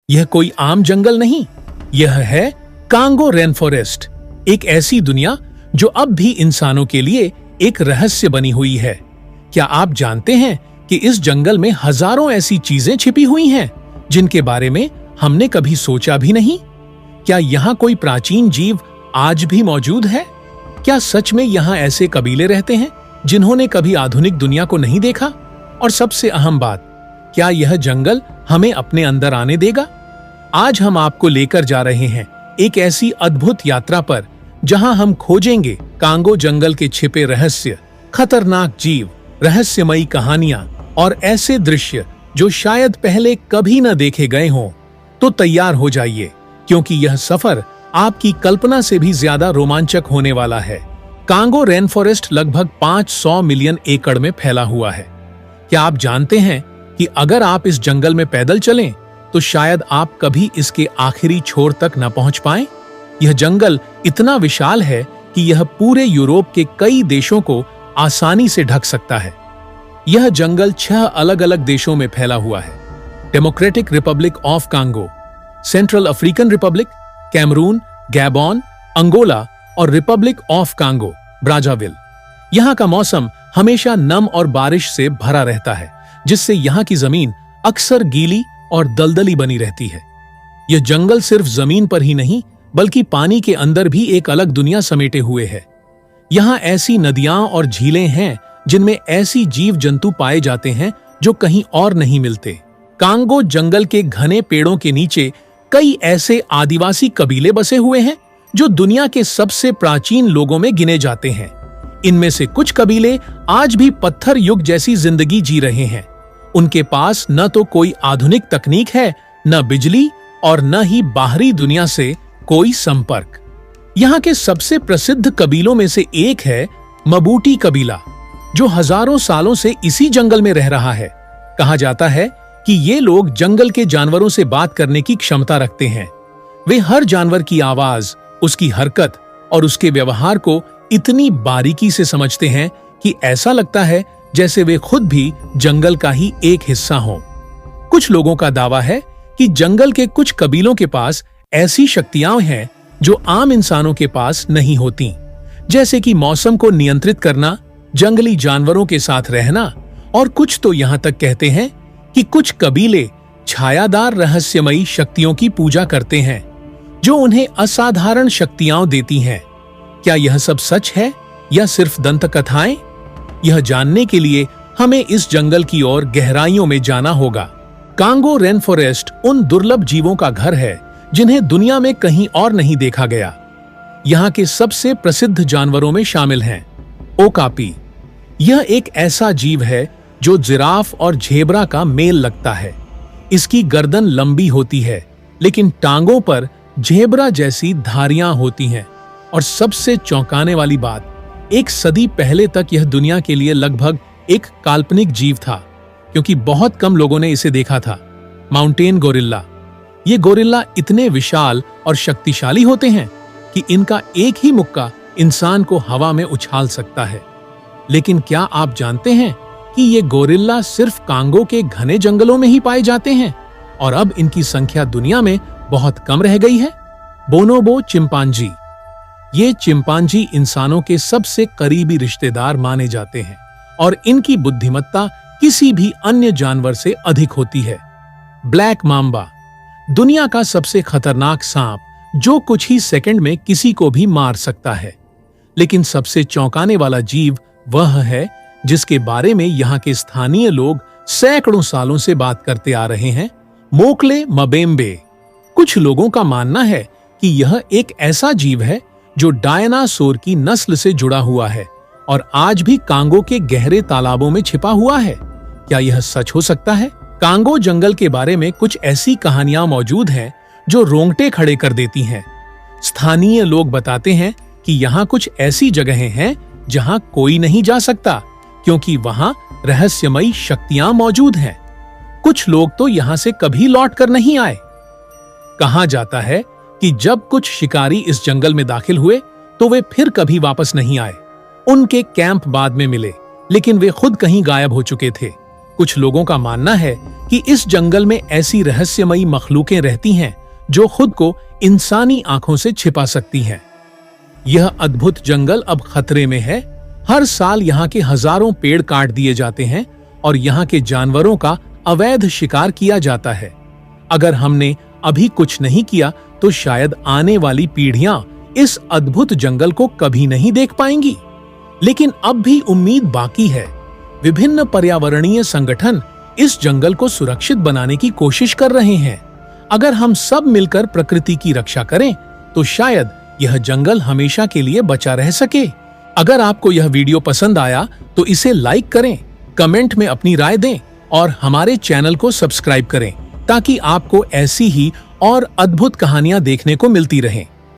यह कोई आम जंगल नहीं, यह है कांगो रेन फॉरेस्ट, एक ऐसी दुनिया जो अब भी इंसानों के लिए एक रहस्य बनी हुई है। क्या आप जानते हैं कि इस जंगल में हजारों ऐसी चीजें छिपी हुई हैं जिनके बारे में हमने कभी सोचा भी नहीं? क्या यहाँ कोई प्राचीन जीव आज भी मौजूद है? क्या सच में यहाँ ऐसे कबीले रहते हैं जिन्होंने कभी आधुनिक दुनिया को नहीं देखा? और सबसे अहम बात, क्या यह जंगल हमें अपने अंदर आने देगा? आज हम आपको लेकर जा रहे हैं एक ऐसी अद्भुत यात्रा पर जहां हम खोजेंगे कांगो जंगल के छिपे रहस्य, खतरनाक जीव, रहस्यमयी कहानियां और ऐसे दृश्य जो शायद पहले कभी न देखे गए हों। तो तैयार हो जाइए, क्योंकि यह सफर आपकी कल्पना से भी ज्यादा रोमांचक होने वाला है। कांगो रेन फॉरेस्ट लगभग 500 मिलियन एकड़ में फैला हुआ है। क्या आप जानते हैं कि अगर आप इस जंगल में पैदल चलें तो शायद आप कभी इसके आखिरी छोर तक न पहुंच पाएं? यह जंगल इतना विशाल है कि यह पूरे यूरोप के कई देशों को आसानी से ढक सकता है। यह जंगल 6 अलग-अलग देशों में फैला हुआ है: Democratic Republic of Congo, Central African Republic, Cameroon, Gabon, Angola और रिपब्लिक ऑफ कांगो, ब्राज़ाविल। यहाँ का मौसम हमेशा नम और बारिश से भरा रहता है, जिससे यहाँ की जमीन अक्सर गीली और दलदली बनी रहती है। यह जंगल सिर्फ जमीन पर ही नहीं बल्कि पानी के अंदर भी एक अलग दुनिया समेटे हुए है। यहाँ ऐसी नदियां और झीलें हैं जिनमें ऐसी जीव जंतु पाए जाते हैं जो कहीं और नहीं मिलते। कांगो जंगल के घने पेड़ों के नीचे कई ऐसे आदिवासी कबीले बसे हुए हैं जो दुनिया के सबसे प्राचीन लोगों में गिने जाते हैं। इनमें से कुछ कबीले आज भी पत्थर युग जैसी जिंदगी जी रहे हैं। उनके पास न तो कोई आधुनिक तकनीक है, न बिजली और न ही बाहरी दुनिया से कोई संपर्क। यहाँ के सबसे प्रसिद्ध कबीलों में से एक है मबूटी कबीला, जो हजारों सालों से इसी जंगल में रह रहा है। कहा जाता है कि ये लोग जंगल के जानवरों से बात करने की क्षमता रखते हैं। वे हर जानवर की आवाज, उसकी हरकत और उसके व्यवहार को इतनी बारीकी से समझते हैं कि ऐसा लगता है जैसे वे खुद भी जंगल का ही एक हिस्सा हों। कुछ लोगों का दावा है कि जंगल के कुछ कबीलों के पास ऐसी शक्तियां हैं जो आम इंसानों के पास नहीं होती, जैसे कि मौसम को नियंत्रित करना, जंगली जानवरों के साथ रहना, और कुछ तो यहां तक कहते हैं कि कुछ कबीले छायादार रहस्यमयी शक्तियों की पूजा करते हैं जो उन्हें असाधारण शक्तियां देती हैं। क्या यह सब सच है या सिर्फ दंत कथाएं? यह जानने के लिए हमें इस जंगल की ओर गहराइयों में जाना होगा। कांगो रेन फॉरेस्ट उन दुर्लभ जीवों का घर है जिन्हें दुनिया में कहीं और नहीं देखा गया। यहाँ के सबसे प्रसिद्ध जानवरों में शामिल हैं ओकापी। यह एक ऐसा जीव है जो जिराफ और झेब्रा का मेल लगता है। इसकी गर्दन लंबी होती है, लेकिन टांगों पर झेब्रा जैसी धारियां होती हैं। और सबसे चौंकाने वाली बात, 1 सदी पहले तक यह दुनिया के लिए लगभग एक काल्पनिक जीव था, क्योंकि बहुत कम लोगों ने इसे देखा था। Mountain gorilla. ये गोरिल्ला इतने विशाल और शक्तिशाली होते हैं कि इनका एक ही मुक्का इंसान को हवा में उछाल सकता है। लेकिन क्या आप जानते हैं कि ये गोरिल्ला सिर्फ कांगो के घने जंगलों में ही पाए जाते हैं और अब इनकी संख्या दुनिया में बहुत कम रह गई है? बोनोबो चिंपांजी। ये चिंपांजी इंसानों के सबसे करीबी रिश्तेदार माने जाते हैं और इनकी बुद्धिमत्ता किसी भी अन्य जानवर से अधिक होती है। ब्लैक मांबा, दुनिया का सबसे खतरनाक सांप जो कुछ ही सेकंड में किसी को भी मार सकता है। लेकिन सबसे चौंकाने वाला जीव वह है जिसके बारे में यहाँ के स्थानीय लोग सैकड़ों सालों से बात करते आ रहे हैं, मोकले मबेम्बे। कुछ लोगों का मानना है कि यह एक ऐसा जीव है जो डायनासोर की नस्ल से जुड़ा हुआ है और आज भी कांगो के गहरे तालाबों में छिपा हुआ है। क्या यह सच हो सकता है? कांगो जंगल के बारे में कुछ ऐसी कहानियां मौजूद हैं जो रोंगटे खड़े कर देती हैं। स्थानीय लोग बताते हैं कि यहाँ कुछ ऐसी जगहें हैं जहाँ कोई नहीं जा सकता, क्योंकि वहाँ रहस्यमयी शक्तियां मौजूद हैं। कुछ लोग तो यहाँ से कभी लौट कर नहीं आए। कहा जाता है कि जब कुछ शिकारी इस जंगल में दाखिल हुए तो वे फिर कभी वापस नहीं आए। उनके कैंप बाद में मिले, लेकिन वे खुद कहीं गायब हो चुके थे। कुछ लोगों का मानना है कि इस जंगल में ऐसी रहस्यमयी मखलूकें रहती हैं जो खुद को इंसानी आंखों से छिपा सकती हैं। यह अद्भुत जंगल अब खतरे में है। हर साल यहाँ के हजारों पेड़ काट दिए जाते हैं और यहाँ के जानवरों का अवैध शिकार किया जाता है। अगर हमने अभी कुछ नहीं किया तो शायद आने वाली पीढ़ियां इस अद्भुत जंगल को कभी नहीं देख पाएंगी। लेकिन अब भी उम्मीद बाकी है। विभिन्न पर्यावरणीय संगठन इस जंगल को सुरक्षित बनाने की कोशिश कर रहे हैं। अगर हम सब मिलकर प्रकृति की रक्षा करें तो शायद यह जंगल हमेशा के लिए बचा रह सके। अगर आपको यह वीडियो पसंद आया तो इसे लाइक करें, कमेंट में अपनी राय दें और हमारे चैनल को सब्सक्राइब करें ताकि आपको ऐसी ही और अद्भुत कहानियां देखने को मिलती रहें।